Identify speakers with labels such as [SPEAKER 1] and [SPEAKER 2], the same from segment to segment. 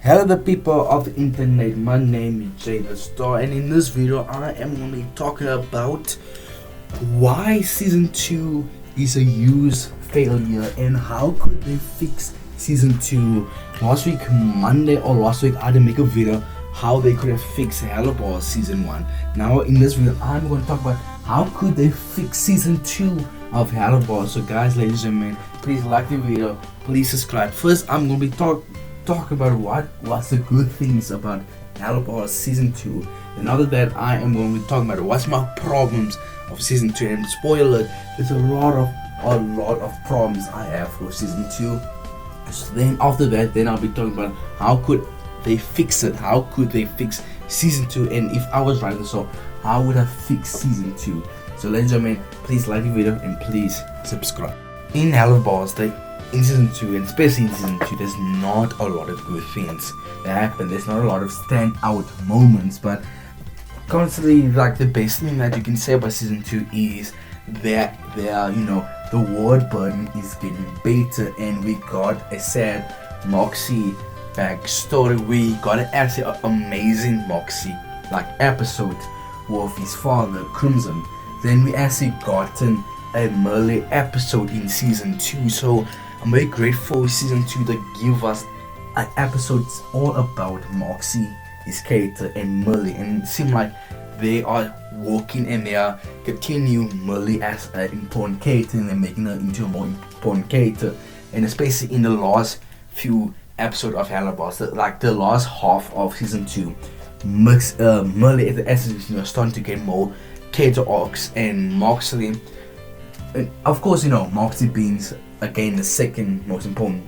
[SPEAKER 1] Hello the people of the internet, my name is Jay the Star, and in this video I am going to be talking about why season 2 is a huge failure and how could they fix season 2. Last week Monday or last week I didn't make a video how they could have fixed helluva season 1. Now in this video I'm going to talk about how could they fix season 2 of helluva. So guys, ladies and gentlemen, please like the video, please subscribe. First I'm going to be talk about what's the good things about helluva season 2, and after that I am going to be talking about what's my problems of season 2. And spoiler alert, there's a lot of problems I have for season 2. So then after that, then I'll be talking about how could they fix it, how could they fix season 2, and if I was writing this off, how would I fix season 2. So ladies and gentlemen, please like the video and please subscribe. In helluva, in season 2, and especially in season 2, there's not a lot of good things that happen. There's not a lot of standout moments, but constantly, like, the best thing that you can say about season 2 is that the word burden is getting better, and we got a sad Moxie backstory. We got an actually amazing Moxie episode with his father Crimson. Then we actually gotten a Merle episode in season 2. So I'm very grateful season 2 to give us an episode all about Moxie, his character, and Merle, and it seems like they are working and they are continuing Merle as an important character, and they're making her into a more important character. And especially in the last few episodes of helluva, like the last half of season 2, Merle is starting to get more character arcs, and Moxie, and of course Moxie being again the second most important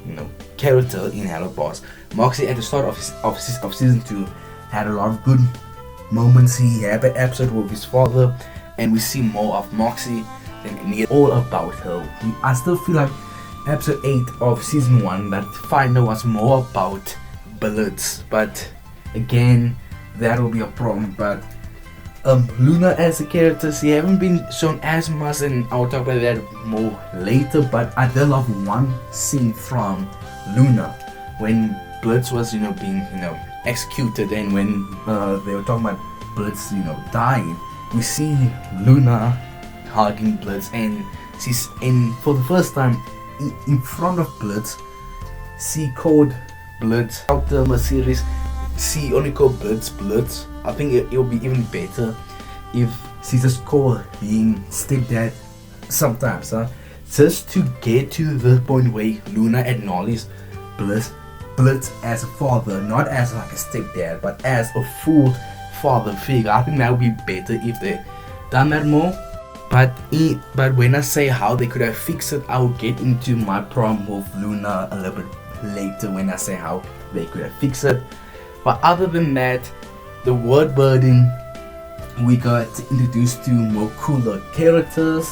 [SPEAKER 1] character in helluva. Moxie at the start of season 2 had a lot of good moments. He had an episode with his father, and we see more of Moxie than all about her. I still feel like episode 8 of season 1 that find out was more about bullets, but again that will be a problem. But Luna as a character, she haven't been shown as much, and I'll talk about that more later. But I did love one scene from Luna when Blitz was being executed, and when they were talking about Blitz dying. We see Luna hugging Blitz, and she's for the first time in front of Blitz. She called Blitz out the series. She only called Blitz. I think it will be even better if she just called him stepdad sometimes, just to get to the point where Luna acknowledges Blitz as a father, not as like a stepdad, but as a full father figure. I think that would be better if they done that more. But when I say how they could have fixed it, I'll get into my problem with Luna a little bit later when I say how they could have fixed it. But other than that, the word burden, we got introduced to more cooler characters,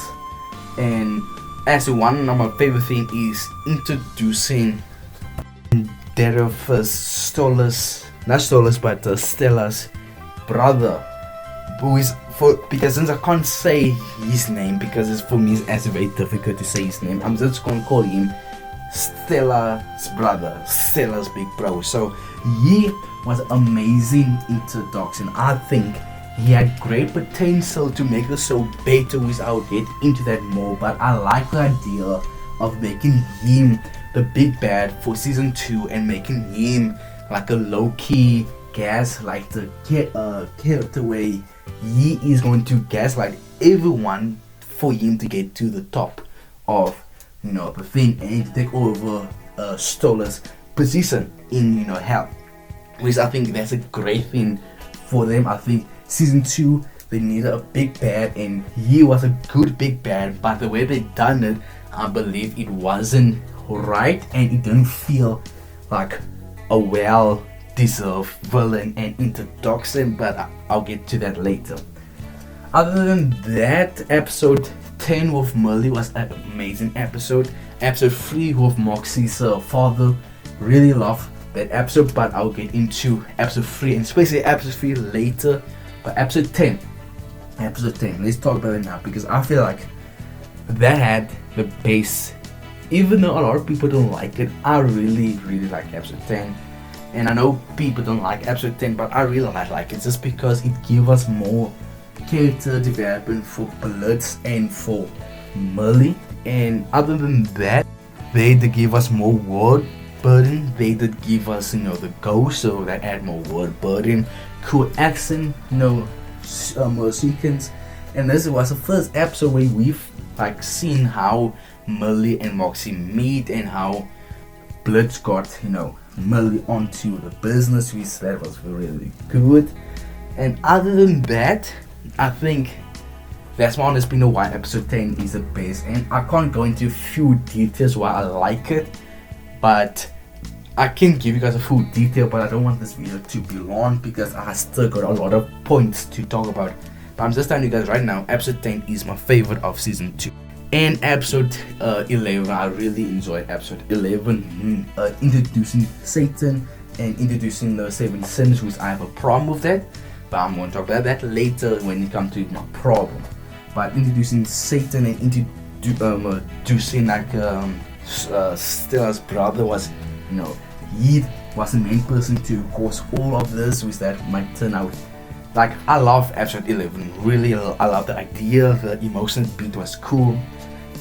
[SPEAKER 1] and as one of my favorite things is introducing Stella's brother, who is because since I can't say his name because for me it's actually very difficult to say his name, I'm just gonna call him Stella's brother, Stella's big bro. So he was amazing introduction. I think he had great potential to make the show better without getting into that more, but I like the idea of making him the big bad for season 2 and making him like a low-key gaslight the character way he is going to gaslight everyone for him to get to the top of the thing and to take over Stolar's position in hell, which I think that's a great thing for them. I think season 2 they needed a big bad, and he was a good big bad, but the way they done it, I believe it wasn't right, and it didn't feel like a well deserved villain and introduction, but I'll get to that later. Other than that, episode 10 with Merle was an amazing episode. Episode 3 with Moxie's father, really love that episode, but I'll get into episode 3 and especially episode 3 later. But episode 10, let's talk about it now, because I feel like that had the base. Even though a lot of people don't like it, I really like episode 10. And I know people don't like episode 10, but I really like it just because it gives us more character development for Blitz and for Merle. And other than that, they did give us more word burden. They did give us, the ghost, so that add more word burden, cool accent, more sequence. And this was the first episode where we've seen how Merle and Moxie meet and how Blitz got, Merle onto the business, which that was really good. And other than that, I think that's my honest opinion why episode 10 is the best. And I can't go into a few details why I like it, but I can give you guys a full detail, but I don't want this video to be long because I still got a lot of points to talk about. But I'm just telling you guys right now, episode 10 is my favorite of season 2. And episode 11, I really enjoyed episode 11, introducing Satan and introducing the 7 sins, which I have a problem with that. But I'm going to talk about that later when it comes to my problem. But introducing Satan and introducing Stella's brother was, he was the main person to cause all of this, which that might turn out. I love episode 11, really. I love the idea, the emotional beat was cool.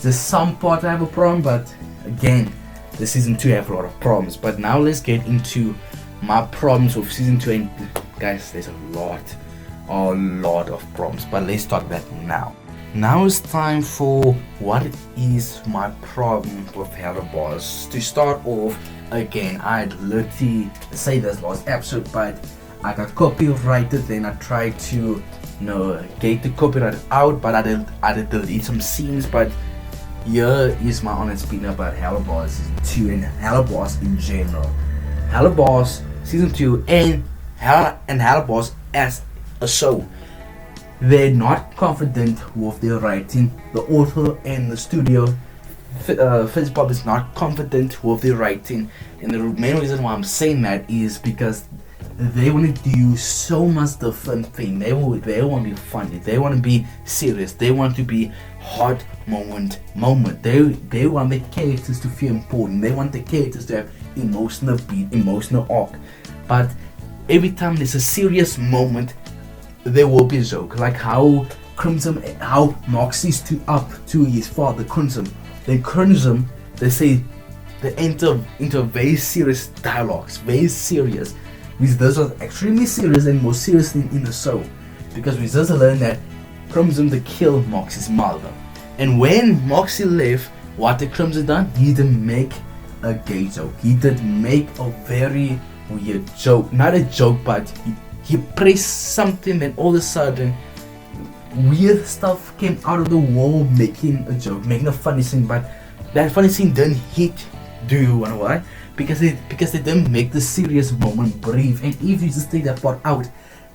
[SPEAKER 1] There's some part I have a problem, but again, the season 2 have a lot of problems. But now let's get into my problems with season 2, and guys, there's a lot of problems, but let's start that now. Now it's time for what is my problem with helluva. To start off, again, I'd literally say this last episode, but I got copyrighted. Then I tried to, get the copyright out, but I did delete some scenes. But here is my honest opinion about helluva season 2 and helluva in general. Helluva season 2 and helluva as a show. They're not confident with their writing. The author and the studio, Fitzbob, is not confident with their writing. And the main reason why I'm saying that is because they want to do so much different thing. They want to be funny. They want to be serious. They want to be hot moment. They want the characters to feel important. They want the characters to have emotional beat, emotional arc. But every time there's a serious moment, there will be a joke. Like how Moxie stood up to his father, Crimson. Then Crimson, they enter into very serious dialogues, very serious. Which this was extremely serious and more serious in the show, because we just learned that Crimson to kill Moxie's mother. And when Moxie left, what did Crimson done? He didn't make a gay joke. He did make a very weird joke. Not a joke, but he pressed something, and all of a sudden weird stuff came out of the wall, making a joke, making a funny scene. But that funny scene didn't hit. Do you wanna why? Because they didn't make the serious moment breathe. And if you just take that part out,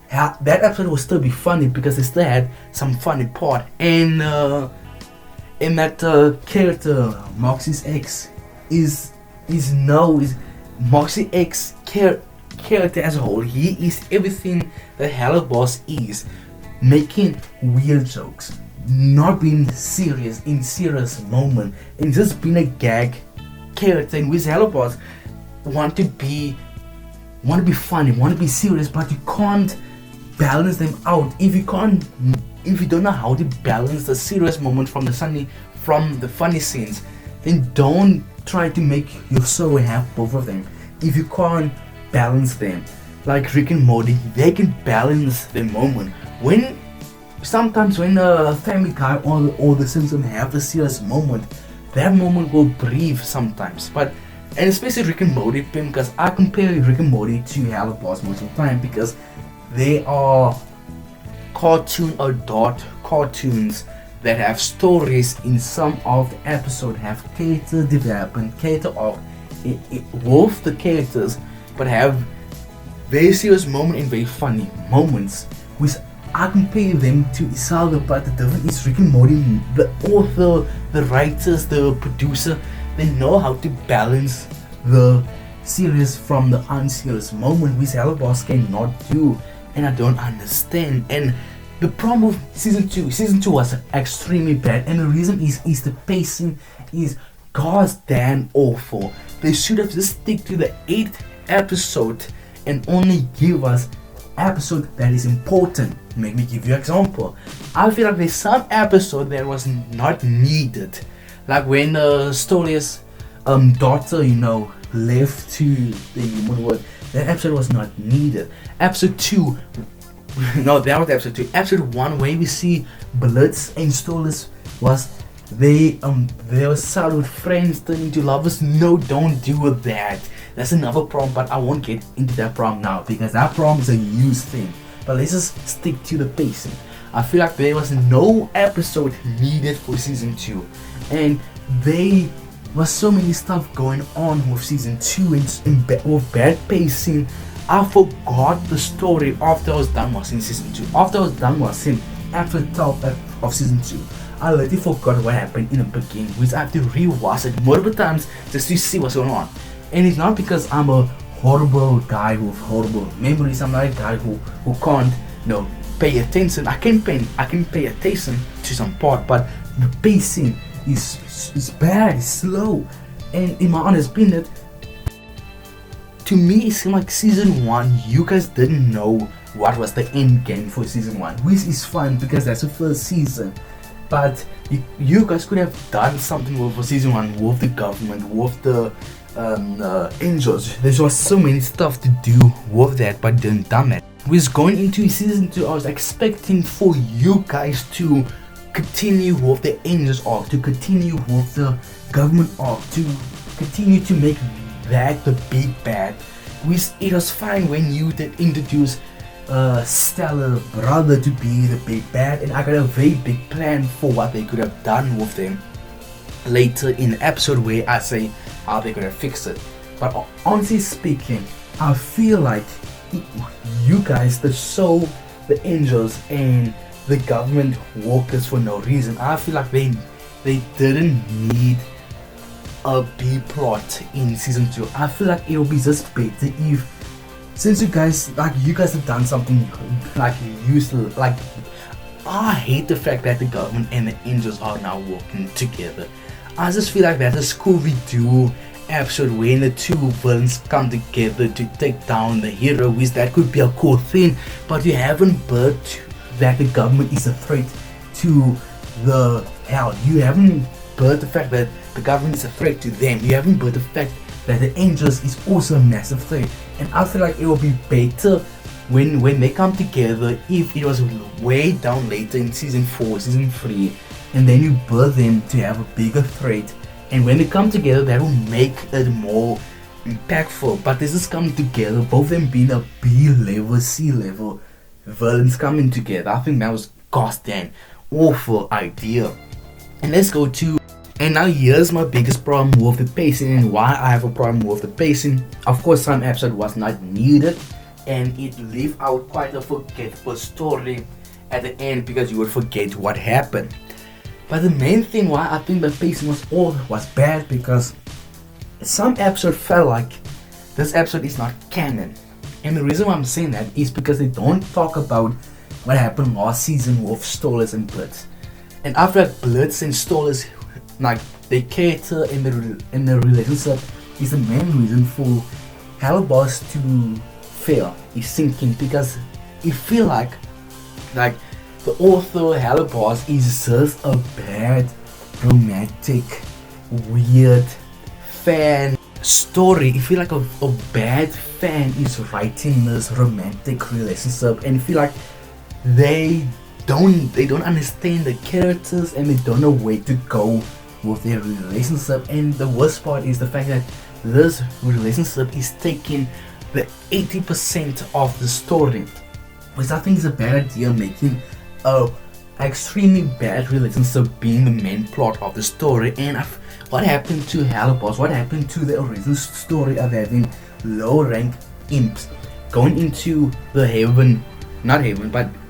[SPEAKER 1] that episode will still be funny because they still had some funny part. And in that character, Moxie's ex is Moxie's ex character as a whole. He is everything that helluva is, making weird jokes, not being serious in serious moment, and just being a gag character. In which helluva want to be funny, want to be serious, but you can't balance them out. If you don't know how to balance the serious moment from the funny scenes, then don't try to make your show have both of them. If you can't balance them, like Rick and Morty, they can balance the moment. Sometimes when Family Guy or The Simpsons have a serious moment, that moment will breathe sometimes. And especially Rick and Morty, because I compare Rick and Morty to helluva most of the time, because they are adult cartoons that have stories. In some of the episodes have character development, character arc with the characters, but have very serious moments and very funny moments, which I compare them to each other. But the difference is Rick and Morty, the author, the writers, the producer, they know how to balance the serious from the unserious moment, which helluva cannot do, and I don't understand. And the problem with season 2 was extremely bad, and the reason is the pacing is goddamn awful. They should have just stick to the 8 episode and only give us episode that is important. Make me give you an example. I feel like there's some episode that was not needed, like when Stolia's daughter, left to the human world. That episode was not needed. Episode 2, no, that was episode 2. Episode 1, where we see Blitz and Stolas was they were childhood friends turning into lovers. No, don't do that. That's another problem, but I won't get into that problem now because that problem is a huge thing. But let's just stick to the pacing. I feel like there was no episode needed for season 2, and there was so many stuff going on with season 2 and with bad pacing. I forgot the story after I was done watching season 2. After I was done watching episode 12 of season 2, I literally forgot what happened in the beginning, which I have to rewatch it multiple times just to see what's going on. And it's not because I'm a horrible guy with horrible memories. I'm not a guy who can't pay attention. I can pay attention to some part, but the pacing is bad, it's slow. And in my honest opinion, to me it seemed like season 1 you guys didn't know what was the end game for season 1, which is fine because that's the first season. But you guys could have done something for season 1 with the government, with the angels. There was so many stuff to do with that, but didn't done it. With going into season 2, I was expecting for you guys to continue with the angels arc, to continue with the government arc, to continue to make that the big bad. Which it was fine when you did introduce Stellar brother to be the big bad, and I got a very big plan for what they could have done with them later in the episode, where I say how they could have fixed it. But honestly speaking, I feel like you guys that show the angels and the government workers for no reason. I feel like they didn't need a B plot in season 2. I feel like it would be just better if, since you guys have done something like useless, like I hate the fact that the government and the angels are now working together. I just feel like that's a Scooby-Doo episode when the two villains come together to take down the hero, which that could be a cool thing, but you haven't built that the government is a threat to the hell. You haven't built the fact that the government is a threat to them. You haven't built the fact that the angels is also a massive threat. And I feel like it will be better when they come together if it was way down later in season 4, season 3, and then you build them to have a bigger threat, and when they come together that will make it more impactful. But this is coming together, both of them being a B level, C level villains coming together. I think that was goddamn awful idea. And let's go to, and now here's my biggest problem with the pacing and why I have a problem with the pacing. Of course, some episode was not needed and it left out quite a forgettable story at the end because you would forget what happened. But the main thing why I think the pacing was bad, because some episode felt like this episode is not canon. And the reason why I'm saying that is because they don't talk about what happened last season with Stolas and Blitz. And after that, Blitz and Stolas, like their character and the relationship is the main reason for helluva's to fail, is sinking, because it feel like the author helluva is just a bad, romantic, weird fan story. I feel like a bad fan is writing this romantic relationship, and I feel like they don't understand the characters and they don't know where to go with their relationship. And the worst part is the fact that this relationship is taking the 80% of the story, which I think is a bad idea, making a extremely bad relationship being the main plot of the story. And what happened to helluva? What happened to the original story of having low rank imps going into the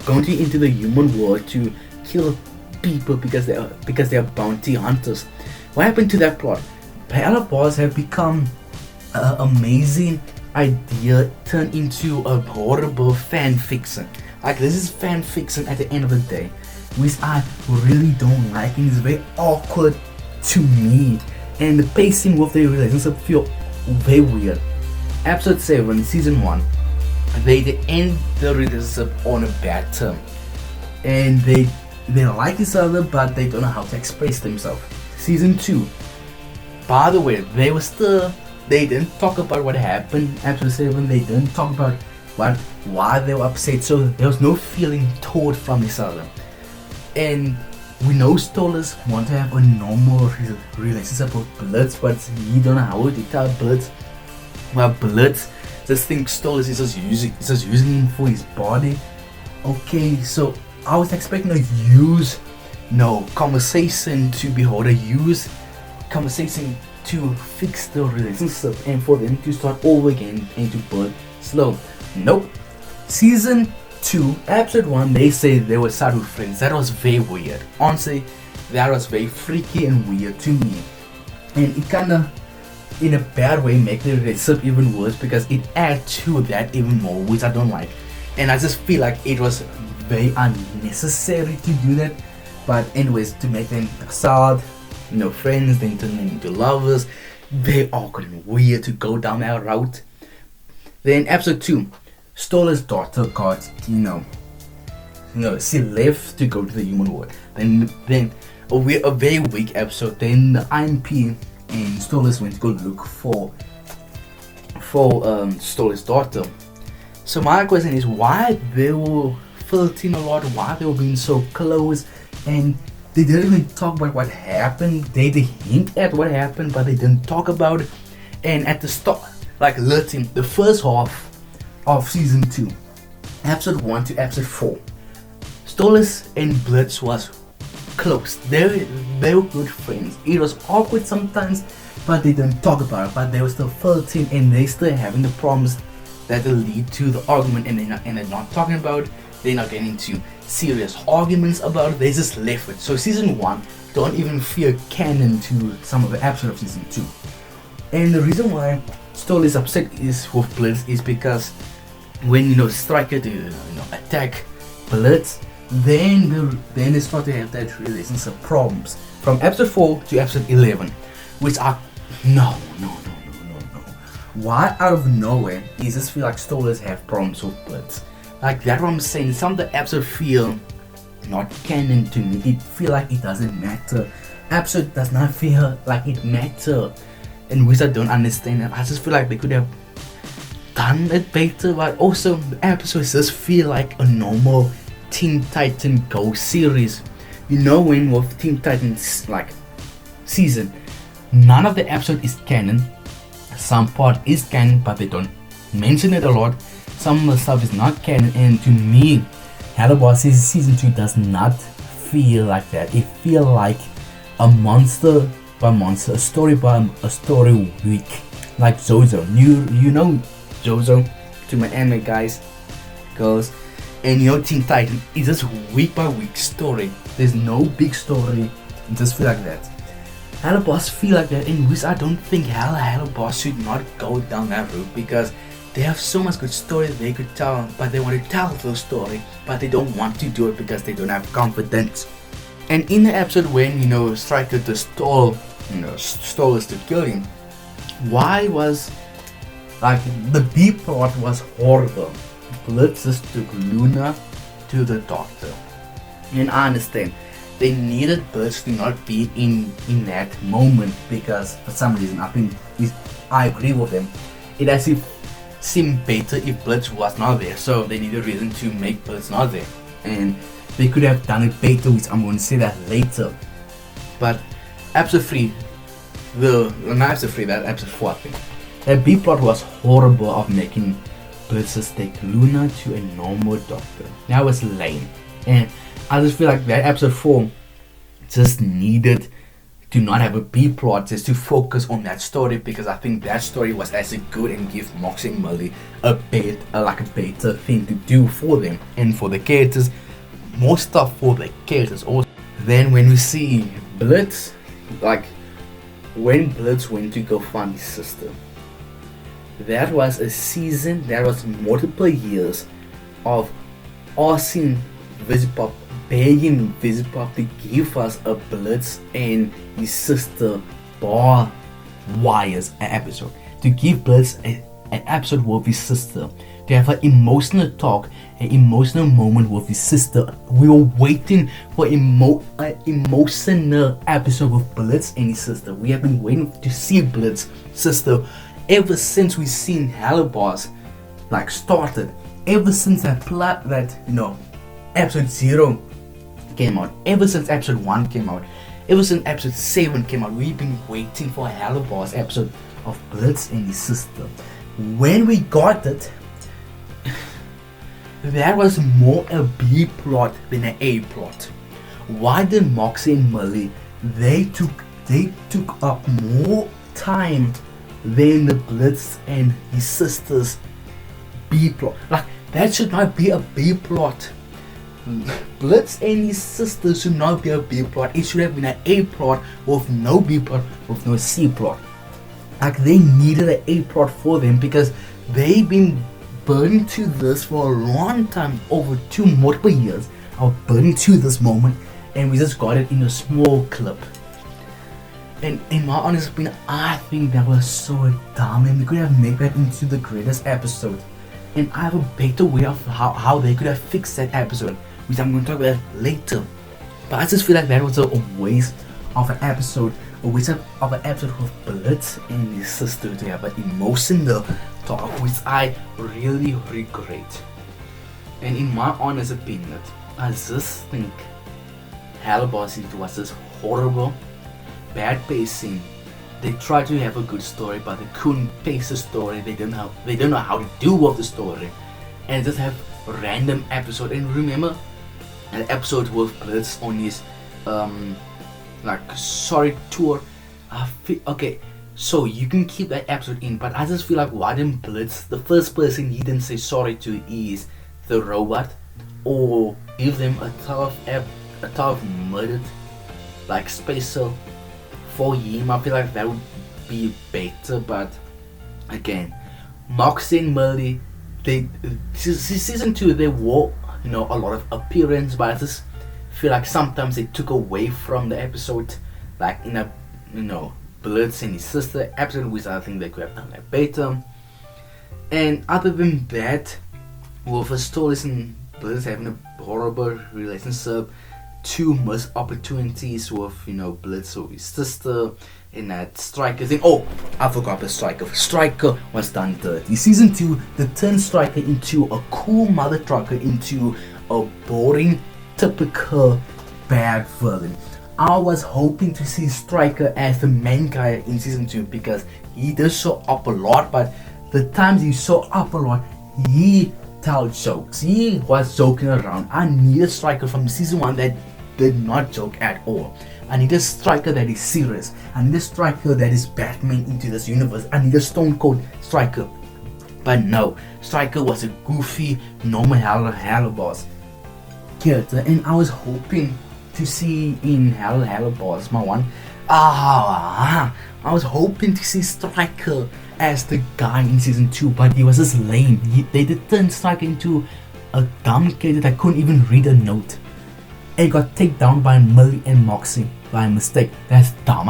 [SPEAKER 1] going into the human world to kill people because they are bounty hunters? What happened to that plot? Helluva have become an amazing idea turned into a horrible fan fiction. Like, this is fan fiction at the end of the day, which I really don't like, and it's very awkward to me. And the pacing with the relationship feel very weird. episode 7, season 1, they end the relationship on a bad term, and they like each other, but they don't know how to express themselves. Season 2, by the way, they didn't talk about what happened. Episode 7, they didn't talk about why they were upset, so there was no feeling toward from each other. And we know Stolas want to have a normal relationship with Blitz, but he don't know how to tell Blitz. Well, Blitz just thinks Stolas is just using him for his body. Okay, so I was expecting to use conversation to behold, use conversation to fix the relationship and for them to start over again and to build slow. Nope. Season 2, episode 1, they say they were childhood friends. That was very weird. Honestly, that was very freaky and weird to me. And it kinda, in a bad way, make the relationship even worse because it adds to that even more, which I don't like. And I just feel like it was very unnecessary to do that. But anyways, to make them sad, friends, then turn them into lovers, very awkward and weird to go down that route. Then episode 2, Stola's daughter got, she left to go to the human world. Then a very weak episode. Then the IMP and Stolas went to go look for Stola's daughter. So my question is why they were flirting a lot, why they were being so close, and they didn't even talk about what happened. They hint at what happened, but they didn't talk about it. And at the start, like literally the first half of season 2, episode 1 to episode 4, Stolas and Blitz was close. They were good friends. It was awkward sometimes, but they didn't talk about it. But they were still flirting, and they still having the problems that will lead to the argument, and they're not talking about it. They're not getting into serious arguments about it. They just left it. So season 1 don't even feel canon to some of the episodes of season 2. And the reason why Stola is upset with Blitz is because when Striker to attack Blitz, then they start to have that relationship problems from episode 4 to episode 11, which are no. Why out of nowhere is just feel like Stolas have problems with Blitz? Like that what I'm saying, some of the episodes feel not canon to me. It feel like it doesn't matter. Episode does not feel like it matter, and which I don't understand. And I just feel like they could have done it better. But also the episodes just feel like a normal Teen Titan Go series. When with Teen Titans like season, none of the episode is canon. Some part is canon, but they don't mention it a lot. Some of the stuff is not canon, and to me, helluva season 2 does not feel like that. It feels like a monster by monster, a story by a story week, like JoJo. You know JoJo, to my anime guys, girls, and Teen Titan is just week by week story. There's no big story. It just feel like that. helluva feel like that, in which I don't think helluva should not go down that route because they have so much good story they could tell, but they want to tell those story, but they don't want to do it because they don't have confidence. And in the episode when Striker just stole us to kill him, why was like the B plot was horrible. Blitz just took Luna to the doctor, and I understand they needed Blitz to not be in that moment because for some reason I agree with them. It actually seemed better if Blitz was not there, so they need a reason to make Blitz not there, and they could have done it better, which I'm going to say that later. But episode 3, episode 4 I think, that B plot was horrible of making Blitz just take Luna to a normal doctor. That was lame, and I just feel like that episode 4 just needed to not have a B plot, just to focus on that story, because I think that story was actually good and give Moxie and Molly a better thing to do for them and for the characters, more stuff for the characters also. Then when we see Blitz, like when Blitz went to go find his sister, that was a season, that was multiple years of asking Visipop, begging Visipop to give us a Blitz and his sister bar wires episode, to give Blitz an episode with his sister, to have an emotional talk, an emotional moment with his sister. We were waiting for an emotional episode with Blitz and his sister. We have been waiting to see Blitz's sister ever since we've seen helluva like started. Ever since that plot that episode 0 came out, ever since episode 1 came out, ever since episode 7 came out, we've been waiting for a helluva episode of Blitz and his sister. When we got it, that was more a B plot than an A plot. Why did Moxie and Millie they took up more time than the Blitz and his sister's B plot? Like, that should not be a B plot. Blitz and his sister should not be a B plot. It should have been an A plot with no B plot, with no C plot. Like, they needed an A plot for them because they've been burning to this for a long time, over multiple years of burning to this moment, and we just got it in a small clip. And in my honest opinion, I think that was so dumb, and they could have made that into the greatest episode. And I have a better way of how they could have fixed that episode, which I'm going to talk about later. But I just feel like that was a waste of an episode, with Blitz and his sister to have an emotional talk, which I really regret. And in my honest opinion, I just think helluva season 2 was just horrible, bad pacing. They tried to have a good story, but they couldn't pace the story. They don't know how to do with the story, and just have random episode. And remember an episode with Blitz on his sorry tour. Okay, so you can keep that episode in, but I just feel like, why didn't Blitz, the first person he didn't say sorry to is the robot, or give them a tough murdered like spacer for him? I feel like that would be better. But again, Moxie and Millie, season 2 they wore a lot of appearance, but I just feel like sometimes they took away from the episode, like in a Blitz and his sister episode, which I think they could have done that better. And other than that, with the stories and Blitz having a horrible relationship, 2 missed opportunities with Blitz or his sister, and that Striker thing. Oh, I forgot the Striker. Striker was done dirty. Season 2, they turned Striker into a cool mother trucker, into a boring, typical bad villain. I was hoping to see Striker as the main guy in season 2, because he does show up a lot, but the times he saw up a lot, he told jokes. He was joking around. I need a Striker from season 1 that did not joke at all. I need a Striker that is serious. I need a Striker that is Batman into this universe. I need a Stone Cold Striker. But no, Striker was a goofy, normal helluva character, and I was hoping to see in helluva my one. I was hoping to see Striker as the guy in season 2, but he was just lame. They did turn Striker into a dumb kid that couldn't even read a note, and got taken down by Millie and Moxie by mistake. That's dumb.